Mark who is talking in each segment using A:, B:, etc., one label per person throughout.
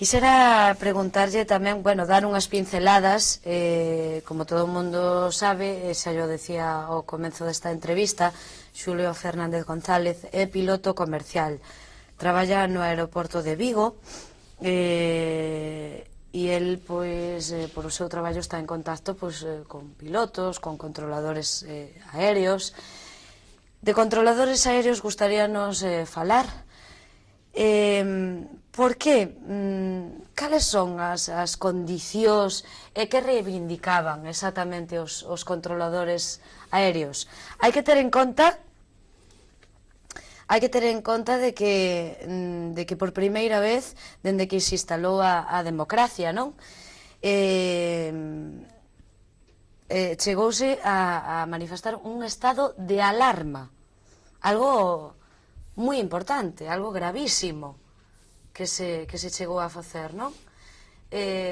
A: Quixera preguntarlle tamén, bueno, dar unhas pinceladas, como todo o mundo sabe, xa yo decía ao comenzo desta entrevista, Xulio Fernández González é piloto comercial, traballa no aeroporto de Vigo, e el, pois, por o seu traballo está en contacto, pois, con pilotos, con controladores aéreos. De controladores aéreos gustaríanos falar. Por que? Cales son as condicións e que reivindicaban exactamente os controladores aéreos? Hai que ter en conta de que por primeira vez, dende que se instalou a democracia, non? Chegouse a manifestar un estado de alarma, algo moi importante, algo gravísimo que se chegou a facer, non?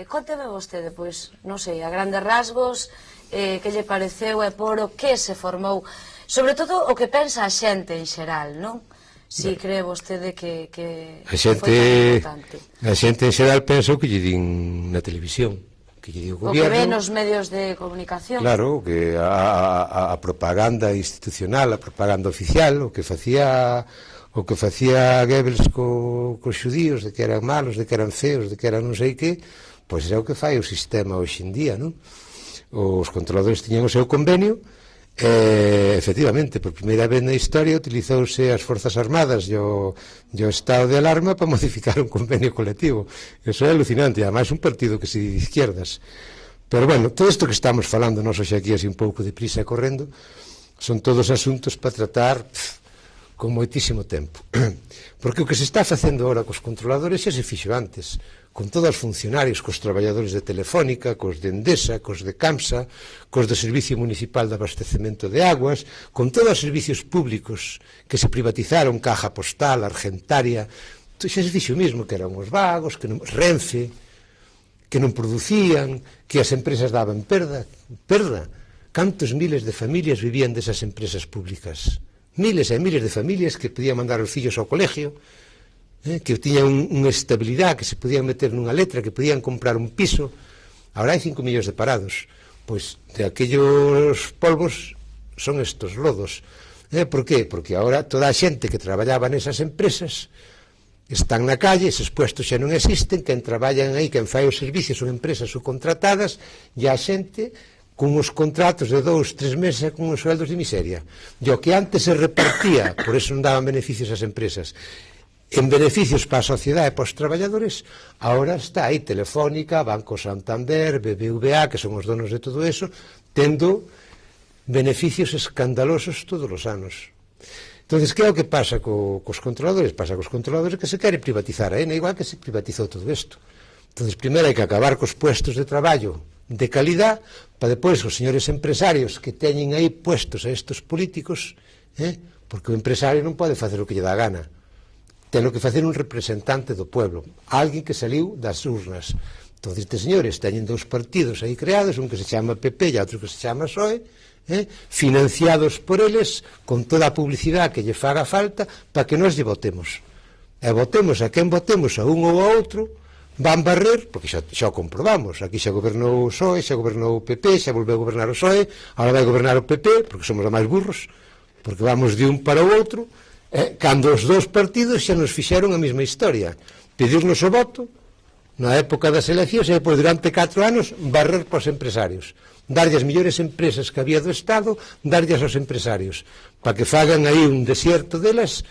A: Conteme vostede, pois, non sei, a grandes rasgos, que lle pareceu e por o que se formou, sobre todo o que pensa a xente en xeral, non? Si cree vostede que foi tan importante.
B: A xente en xeral pensa o que lle din na televisión, que lle di o gobierno.
A: O que ve nos medios de comunicación.
B: Claro, que a propaganda institucional, a propaganda oficial, o que facía Goebbels cos xudíos, de que eran malos, de que eran feos, de que eran non sei que, pois é o que fai o sistema hoxe en día, non? Os controladores tiñan o seu convenio, e, efectivamente, por primeira vez na historia utilizouse as Forzas Armadas e o estado de alarma para modificar un convenio colectivo. Eso é alucinante, ademais un partido que se di de izquierdas. Pero, bueno, todo isto que estamos falando, nós hoxe aquí así un pouco de prisa e correndo, son todos asuntos para tratar con moitísimo tempo. Porque o que se está facendo agora cos controladores xa se fixo antes, con todos os funcionarios, cos traballadores de Telefónica, cos de Endesa, cos de Camsa, cos do Servicio Municipal de Abastecemento de Aguas, con todos os servicios públicos que se privatizaron, Caja Postal, Argentaria, xa se fixo mesmo, que eran os vagos, que non, Renfe, que non producían, que as empresas daban perda. Cantos miles de familias vivían desas empresas públicas? Miles e miles de familias que podían mandar os fillos ao colegio, que tiñan unha estabilidade, que se podían meter nunha letra, que podían comprar un piso. Agora hai 5 millóns de parados. Pois de aquellos polvos son estos lodos. Por qué? Porque agora toda a xente que traballaba nesas empresas están na calle, eses puestos xa non existen, quen traballan aí, quen fai os servicios son empresas subcontratadas, e a xente con os contratos de 2-3 meses con os sueldos de miseria. E o que antes se repartía, por eso non daban beneficios ás empresas, en beneficios para a sociedade e para os traballadores, agora está aí Telefónica, Banco Santander, BBVA, que son os donos de todo eso, tendo beneficios escandalosos todos os anos. Entón, que é o que pasa cos controladores? Pasa cos controladores que se quere privatizar, igual que se privatizou todo isto. Entón, primeiro hai que acabar cos puestos de traballo de calidad, para depois os señores empresarios que teñen aí puestos a estes políticos, porque o empresario non pode facer o que lle dá gana, ten o que facer un representante do pueblo, alguén que saliu das urnas. Entón, estes señores teñen 2 partidos aí creados, un que se chama PP e outro que se chama PSOE, financiados por eles, con toda a publicidade que lle faga falta, para que nós lle votemos. E votemos a quen votemos, a un ou a outro, van barrer, porque xa o comprobamos, aquí xa gobernou o PSOE, xa gobernou o PP, xa volveu a gobernar o PSOE, agora vai gobernar o PP, porque somos os máis burros, porque vamos de un para o outro, cando os 2 partidos xa nos fixeron a mesma historia, pedirnos o voto na época das eleccións e depois durante 4 anos barrer para os empresarios, darlle as mellores empresas que había do Estado, darlle aos empresarios, para que fagan aí un desierto delas,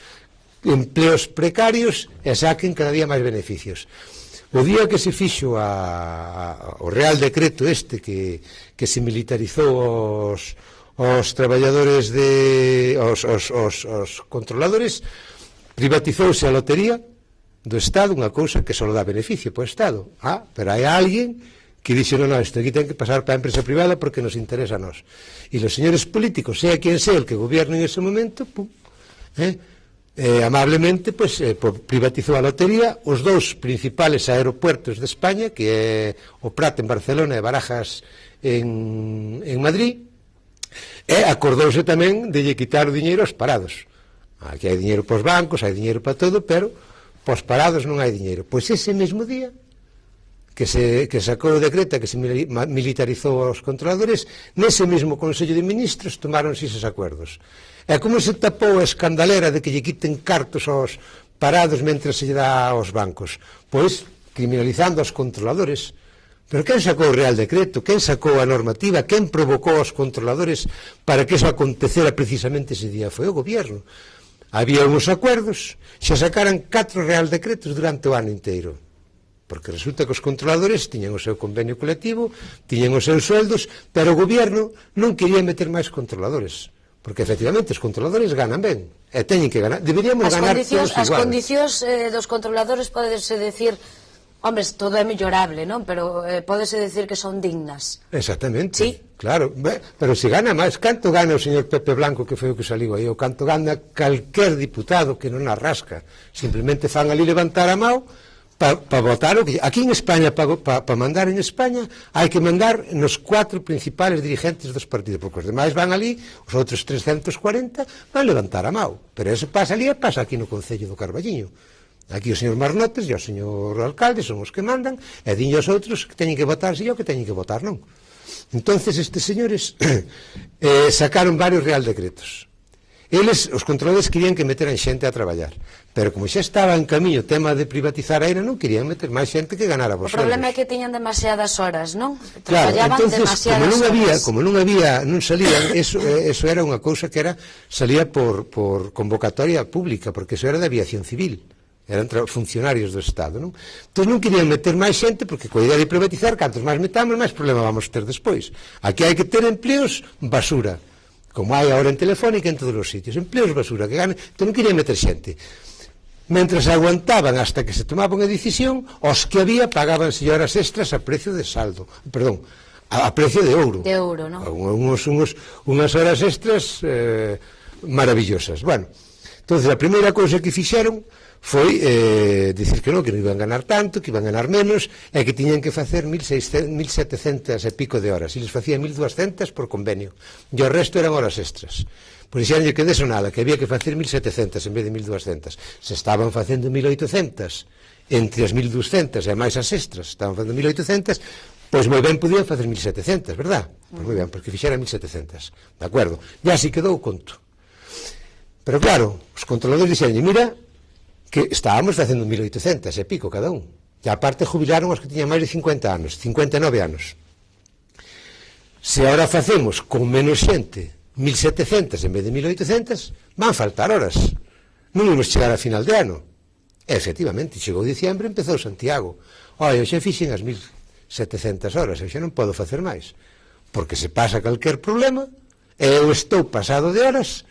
B: empleos precarios e saquen cada día máis beneficios. O día que se fixo o Real Decreto este que se militarizou os traballadores os controladores, privatizouse a lotería do Estado, unha cousa que só dá beneficio para o Estado. Pero hai alguén que dixo, non, isto aquí ten que pasar para a empresa privada porque nos interesa a nós. E os señores políticos, sea quien sea el que gobierne en ese momento, amablemente privatizou a lotería, os 2 principales aeropuertos de España, que é o Prat en Barcelona e Barajas en Madrid, e acordouse tamén de lle quitar o diñeiro aos parados. Aquí hai diñeiro para os bancos, hai diñeiro para todo, pero para os parados non hai diñeiro. Pois ese mesmo día que sacou o decreto que se militarizou aos controladores, nese mesmo Consello de Ministros tomáronse eses acuerdos. É como se tapou a escandalera de que lle quiten cartos aos parados mentre se lle dá aos bancos, pois criminalizando aos controladores. Pero quen sacou o Real Decreto? Quen sacou a normativa? Quen provocou aos controladores para que eso acontecera precisamente ese día? Foi o Gobierno. Había uns acuerdos, xa sacaran 4 Real Decretos durante o ano inteiro. Porque resulta que os controladores tiñan o seu convenio colectivo, tiñan os seus sueldos, pero o Gobierno non quería meter máis controladores. Porque, efectivamente, os controladores ganan ben. E teñen que ganar. Deberíamos ganar todos igual.
A: As condicións dos controladores pódese decir... Hombre, todo é mellorable, non? Pero pódese decir que son dignas.
B: Exactamente.
A: Sí.
B: Claro, pero se gana máis. Canto gana o señor Pepe Blanco, que foi o que saliu aí? O canto gana calquer diputado que non a rasca. Simplemente fan ali levantar a mão para votar o que... Aquí en España, para mandar en España, hai que mandar nos 4 principales dirigentes dos partidos, porque os demais van ali, os outros 340 van levantar a mão. Pero eso pasa ali e pasa aquí no Concello do Carballiño. Aquí o señor Marnotes e o señor alcalde son os que mandan, e din os outros que teñen que votar si o que teñen que votar non. Entonces estes señores sacaron varios Real Decretos. Eles, os controladores, querían que meteran xente a traballar, pero como xa estaba en camiño o tema de privatizar a ENA, non querían meter máis xente que ganara vos.
A: O problema é que tiñan demasiadas horas, non?
B: Claro, entonces, como non salían, eso era unha cousa que salía por convocatoria pública, porque eso era de aviación civil. Eran funcionarios do Estado, non? Entón non querían meter máis xente, porque coa idea de privatizar, cantos máis metamos, máis problema vamos ter despois. Aquí hai que ter empleos basura, como hai agora en Telefónica en todos os sitios, empleos basura, que ganan, entón non querían meter xente. Mentras aguantaban hasta que se tomaban a decisión, os que había pagaban horas extras a precio de saldo, perdón, a precio de ouro.
A: De ouro, non?
B: Unhas horas extras maravillosas. Bueno, entonces a primeira cousa que fixeron foi dicir que non iban ganar tanto, que iban ganar menos, e que tiñan que facer 1.700 e pico de horas, e les facían 1.200 por convenio, e o resto eran horas extras. Por dixeron que deso nada, que había que facer 1.700 en vez de 1.200. Se estaban facendo 1.800, entre as 1.200 e máis as extras, estaban facendo 1.800, pois moi ben podían facer 1.700, verdad? Pois moi ben, porque fixeran 1.700, de acordo? Ya si quedou o conto. Pero claro, os controladores dixeron, mira, que estábamos facendo 1.800 e pico cada un. E aparte jubilaron os que tiñan máis de 50 anos, 59 anos. Se agora facemos con menos xente 1.700 en vez de 1.800, van faltar horas. Non imos chegar a final de ano. E, efectivamente, chegou diciembre, empezou Santiago. Eu xa fixen as 1.700 horas, eu xa non podo facer máis. Porque se pasa calquer problema, e eu estou pasado de horas...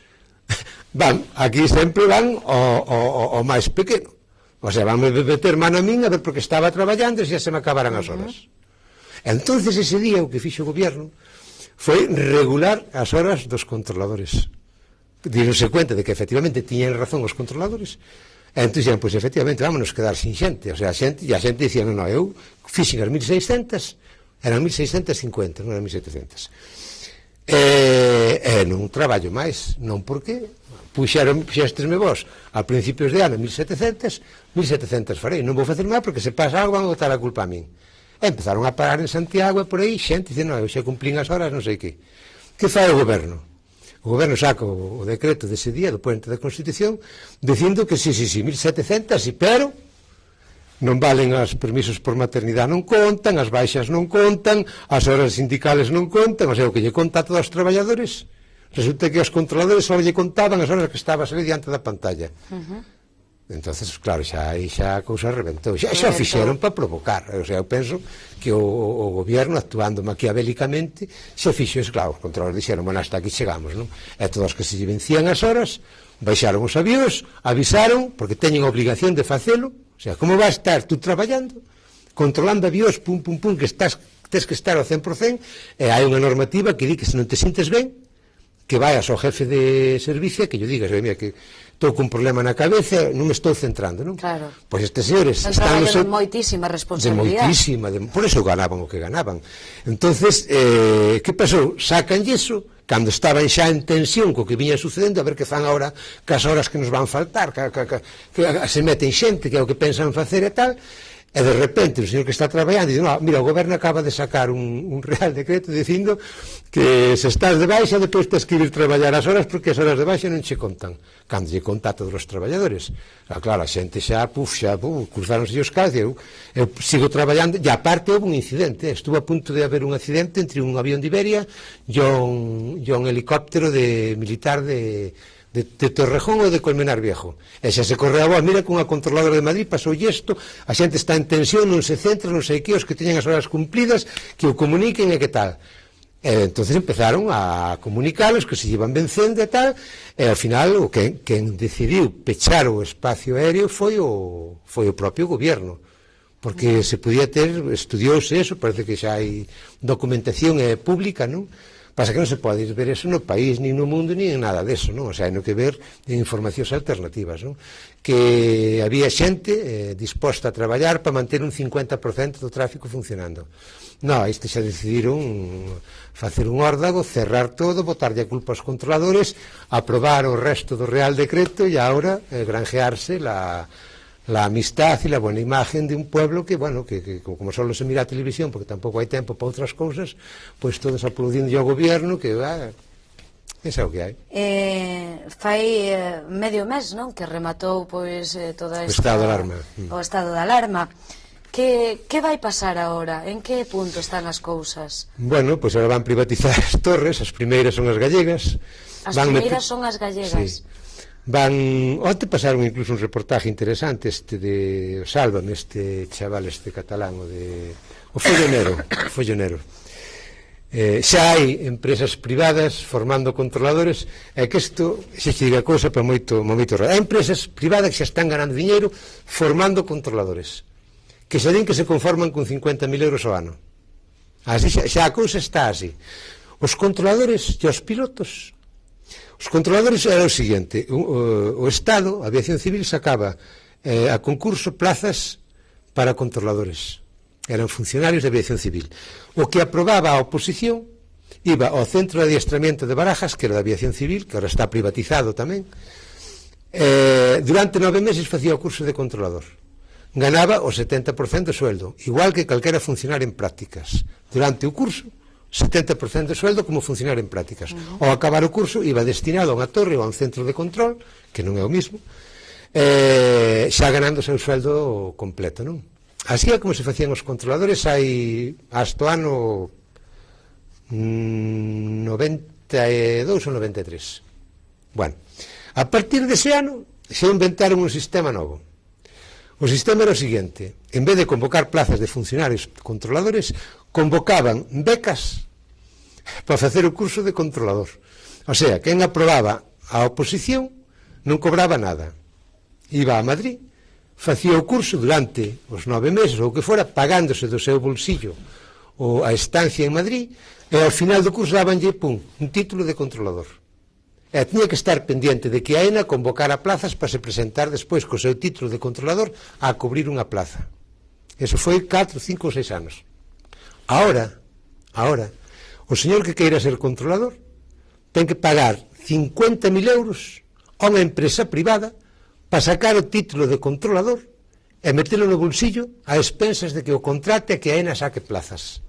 B: aquí sempre van o máis pequeno, o sea, van meter mano a min a ver porque estaba traballando e xa se me acabaran as horas. Entonces ese día o que fixo o Gobierno foi regular as horas dos controladores. Díronse cuenta de que efectivamente tiñan razón os controladores, e entón dixeron, pois efectivamente vámonos quedar sin xente, o sea, a xente dicía, non, eu fixen as 1.600, eran 1.650, non eran 1.700. Non traballo máis, non porque puxestesme vos a principios de ano 1.700 farei, non vou facer máis porque se pasa algo van a botar a culpa a min. Empezaron a parar en Santiago e por aí xente dice, non, eu xa cumplín as horas, non sei que fai o Goberno? O Goberno saca o decreto dese día do puente da Constitución dicindo que sí, 1.700, pero non valen os permisos por maternidade, non contan, as baixas non contan, as horas sindicales non contan, o sea, o que lle conta a todos os traballadores, resulta que os controladores só lle contaban as horas que estaba a salir diante da pantalla. Entonces, claro, xa a cousa reventou. Xa o fixeron para provocar. O sea, eu penso que o Gobierno, actuando maquiavélicamente, xa fixo eso. Claro, os controladores dixeron, bueno, hasta aquí chegamos, non? E todos que se lle vencían as horas, baixaron os avións, avisaron, porque teñen a obligación de facelo. O sea, como vas a estar tú traballando, controlando avións, pum, que tes que estar ao 100%, e hai unha normativa que di que se non te sintes ben, que vayas ao jefe de servicio e que lle digas, mira, que estou con un problema na cabeza, non me estou centrando, non?
A: Claro.
B: Pois estes señores
A: están de moitísima responsabilidade.
B: Por eso ganaban o que ganaban. Entonces, que pasou? Sacan iso, cando estaban xa en tensión co que viña sucedendo, a ver que fan agora cas horas que nos van faltar, que se meten xente, que é o que pensan facer e tal, E de repente o señor que está traballando dice, no, mira, o goberno acaba de sacar un real decreto dicindo que se estás de baixa depois tens que ir traballar as horas porque as horas de baixa non che contan. Cando lle conta a todos os traballadores. Claro, a xente cruzaronse os casos, eu sigo traballando, e aparte houve un incidente, estuvo a punto de haber un accidente entre un avión de Iberia e un helicóptero militar de Torrejón ou de Colmenar Viejo. E xa se corre a voz, mira que unha controladora de Madrid pasou isto, a xente está en tensión, non se centra, non sei que, os que teñen as horas cumplidas, que o comuniquen e que tal. E entonces empezaron a comunicalos que se iban vencendo e tal, e ao final quen decidiu pechar o espacio aéreo foi o propio gobierno, porque se podía ter, estudiouse eso, parece que xa hai documentación pública, non? Pasa que non se pode ver eso no país, ni no mundo, ni en nada deso, non? O sea, hai que ver en informacións alternativas, non? Que había xente disposta a traballar para manter un 50% do tráfico funcionando. Non, isto xa decidiron facer un órdago, cerrar todo, botarlle a culpa aos controladores, aprobar o resto do Real Decreto e agora granjearse la amistad y la buena imagen de un pueblo que, bueno, que como solo se mira a televisión porque tampouco hai tempo para outras cousas, pois todos aplaudindo ao gobierno que esa é o que hai.
A: Fai medio mes, non, que rematou pois toda esta...
B: O estado de alarma.
A: O estado de alarma. Que vai pasar agora? En que punto están as cousas?
B: Bueno, pois agora van privatizar as torres, as primeiras son as gallegas.
A: As primeiras son as gallegas.
B: Sí. Onte pasaron incluso un reportaje interesante de Sálvame, este chaval, este catalán, o Follonero. Xa hai empresas privadas formando controladores, e que isto se diga cousa para moito raro. Hai empresas privadas que xa están ganando diñeiro formando controladores, que xa din que se conforman con 50.000 euros ao ano. Así xa a cousa está así. Os controladores e os pilotos. Os controladores era o seguinte, o Estado, a Aviación Civil, sacaba a concurso plazas para controladores. Eran funcionarios de Aviación Civil. O que aprobaba a oposición iba ao Centro de Adiestramiento de Barajas, que era da Aviación Civil, que ahora está privatizado tamén. Durante 9 meses facía o curso de controlador. Ganaba o 70% de sueldo, igual que calquera funcionario en prácticas. Durante o curso, 70% de sueldo como funcionario en prácticas. Ao acabar o curso iba destinado a unha torre ou a un centro de control, que non é o mismo, xa ganando o seu sueldo completo, non? Así é como se facían os controladores hasta o ano 92 ou 93. Bueno, a partir dese ano xa inventaron un sistema novo. O sistema era o seguinte: en vez de convocar plazas de funcionarios controladores, convocaban becas para facer o curso de controlador. O sea, quen aprobaba a oposición non cobraba nada. Iba a Madrid, facía o curso durante os 9 meses ou que fora, pagándose do seu bolsillo ou a estancia en Madrid, e ao final do curso dabanlle, un título de controlador. E tiña que estar pendiente de que a ENA convocara plazas para se presentar despois co seu título de controlador a cubrir unha plaza. Eso foi 4, 5 ou 6 anos. Ahora, o señor que queira ser controlador ten que pagar 50.000 euros a unha empresa privada para sacar o título de controlador e metelo no bolsillo a expensas de que o contrate e que a ENA saque plazas.